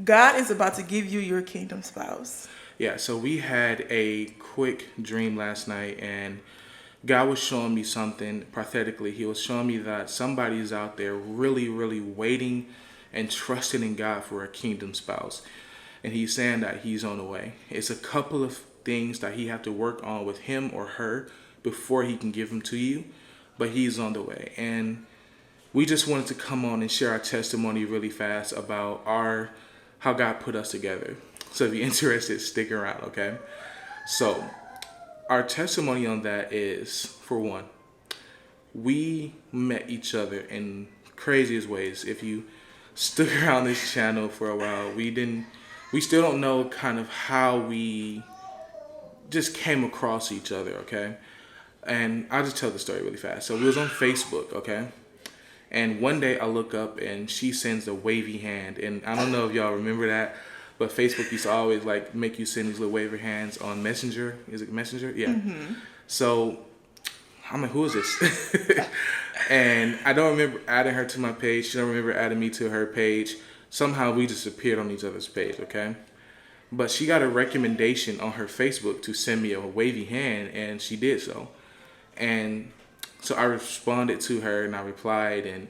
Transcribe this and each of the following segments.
God is about to give you your kingdom spouse. Yeah, so we had a quick dream last night, and God was showing me something prophetically. He was showing me that somebody is out there really, really waiting and trusting in God for a kingdom spouse. And he's saying that he's on the way. It's a couple of things that he have to work on with him or her before he can give them to you, but he's on the way. And we just wanted to come on and share our testimony really fast about our how God put us together. So if you're interested, stick around, okay? So our testimony on that is, for one, we met each other in craziest ways. If you stuck around this channel for a while, we still don't know kind of how we just came across each other, okay? And I'll just tell the story really fast. So we was on Facebook, okay? And one day I look up and she sends a wavy hand. And I don't know if y'all remember that, but Facebook used to always like make you send these little wavy hands on Messenger. Is it Messenger? Yeah. Mm-hmm. So I'm like, who is this? And I don't remember adding her to my page. She don't remember adding me to her page. Somehow we just appeared on each other's page, okay? But she got a recommendation on her Facebook to send me a wavy hand, and she did so. And so I responded to her and I replied, and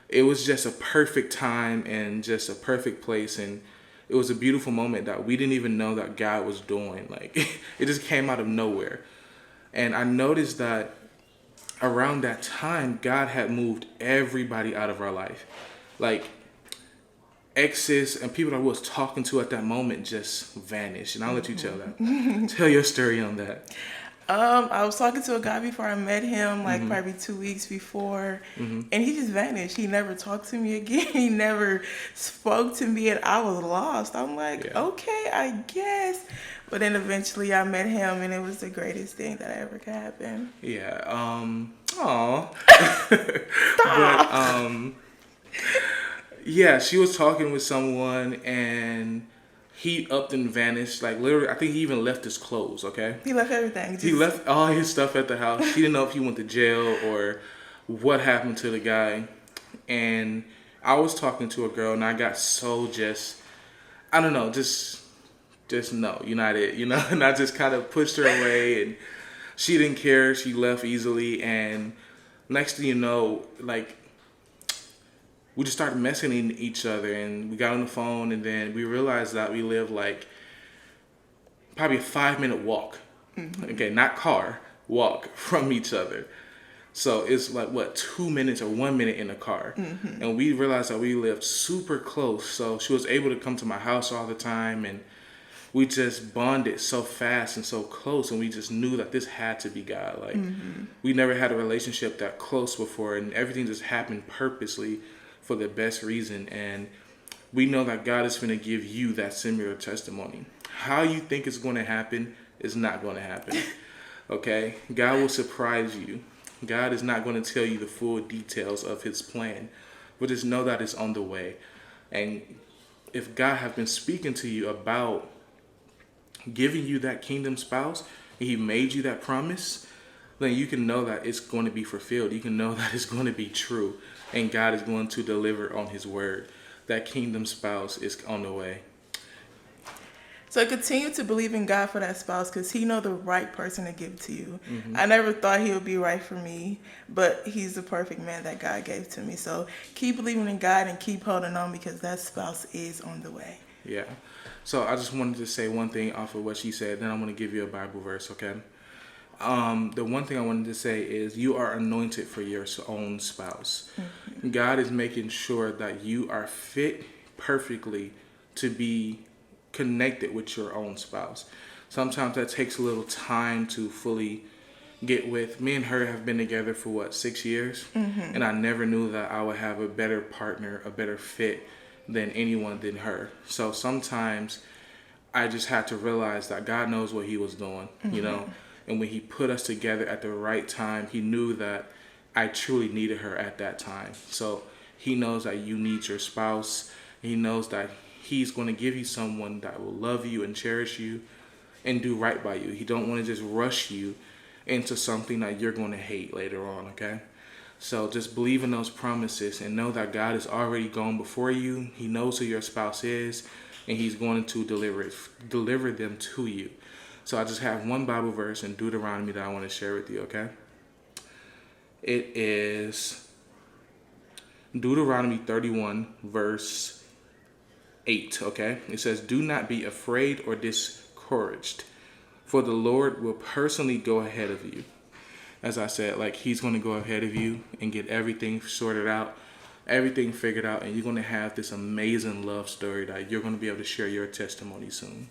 it was just a perfect time and just a perfect place. And it was a beautiful moment that we didn't even know that God was doing. Like, it just came out of nowhere. And I noticed that around that time, God had moved everybody out of our life. Like, exes and people that I was talking to at that moment just vanished. And I'll let you tell that. Tell your story on that. I was talking to a guy before I met him, like probably 2 weeks before, and he just vanished. He never talked to me again. He never spoke to me, and I was lost. I'm like, okay, I guess. But then eventually I met him, and it was the greatest thing that ever could happen. Yeah. Aw. But yeah, she was talking with someone, and he upped and vanished. Like, literally, I think he even left his clothes, okay? He left everything. He left all his stuff at the house. She didn't know if he went to jail or what happened to the guy. And I was talking to a girl, and I got so just, I don't know, just no, you're not it, you know? And I just kind of pushed her away, and she didn't care. She left easily. And next thing you know, like, we just started messaging each other, and we got on the phone, and then we realized that we live like probably a 5-minute walk. Mm-hmm. Okay, not car, walk from each other. So it's like, what, 2 minutes or 1 minute in a car. Mm-hmm. And we realized that we lived super close. So she was able to come to my house all the time, and we just bonded so fast and so close, and we just knew that this had to be God. Like, we never had a relationship that close before, and everything just happened purposely for the best reason. And we know that God is going to give you that similar testimony. How you think it's going to happen is not going to happen. Okay? God will surprise you. God is not going to tell you the full details of his plan, but just know that it's on the way. And if God has been speaking to you about giving you that kingdom spouse, and he made you that promise, then you can know that it's going to be fulfilled. You can know that it's going to be true, and God is going to deliver on his word. That kingdom spouse is on the way. So continue to believe in God for that spouse, because he know the right person to give to you. Mm-hmm. I never thought he would be right for me, but he's the perfect man that God gave to me. So keep believing in God and keep holding on, because that spouse is on the way. Yeah. So I just wanted to say one thing off of what she said, then I'm going to give you a Bible verse, okay? The one thing I wanted to say is you are anointed for your own spouse. Mm-hmm. God is making sure that you are fit perfectly to be connected with your own spouse. Sometimes that takes a little time to fully get with. Me and her have been together for 6 years? Mm-hmm. And I never knew that I would have a better partner, a better fit than anyone than her. So sometimes I just had to realize that God knows what he was doing, you know? And when he put us together at the right time, he knew that I truly needed her at that time. So he knows that you need your spouse. He knows that he's going to give you someone that will love you and cherish you and do right by you. He don't want to just rush you into something that you're going to hate later on, okay? So just believe in those promises and know that God has already gone before you. He knows who your spouse is, and he's going to deliver them to you. So I just have one Bible verse in Deuteronomy that I want to share with you, okay? It is Deuteronomy 31, verse 8, okay? It says, "Do not be afraid or discouraged, for the Lord will personally go ahead of you." As I said, like, he's going to go ahead of you and get everything sorted out, everything figured out, and you're going to have this amazing love story that you're going to be able to share your testimony soon.